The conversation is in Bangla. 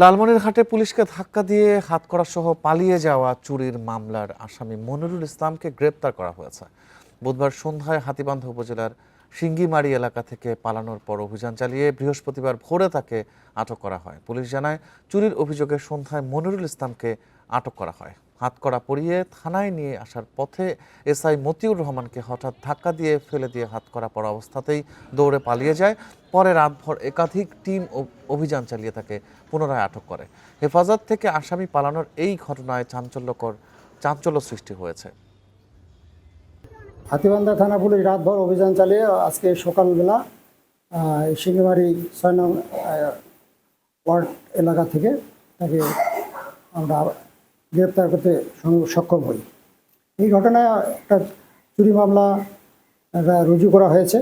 লালমনিরহাটে পুলিশকে ধাক্কা দিয়ে হাতকড়া সহ পালিয়ে যাওয়া চুরির মামলার আসামি মনিরুল ইসলামকে গ্রেপ্তার করা হয়েছে। বুধবার সন্ধ্যায় হাতীবান্ধা উপজেলার সিঙ্গিমারি এলাকা থেকে পালানোর পর অভিযান চালিয়ে বৃহস্পতিবার ভোরে তাকে আটক করা হয়। পুলিশ জানায়, চুরির অভিযোগে সন্ধ্যায় মনিরুল ইসলামকে আটক করা হয়। হাতকড়া পরিয়ে থানায় নিয়ে আসার পথে এসআই মতিউর রহমানকে হঠাৎ ধাক্কা দিয়ে ফেলে দিয়ে হাতকড়া পরা অবস্থাতেই দৌড়ে পালিয়ে যায়। পরে রাতভর একাধিক টিম অভিযান চালিয়ে তাকে পুনরায় আটক করে। হেফাজত থেকে আসামি পালানোর এই ঘটনায় চাঞ্চল্য সৃষ্টি হয়েছে। হাতীবান্ধা থানা পুলিশ রাতভর অভিযান চালিয়ে আজকে সকালবেলা সিঙ্গিমারি ৬ নং ওয়ার্ড এলাকা থেকে তাকে আমরা গ্রেপ্তার করতে সক্ষম হই। এই ঘটনায় একটা চুরি মামলা রুজু করা হয়েছে।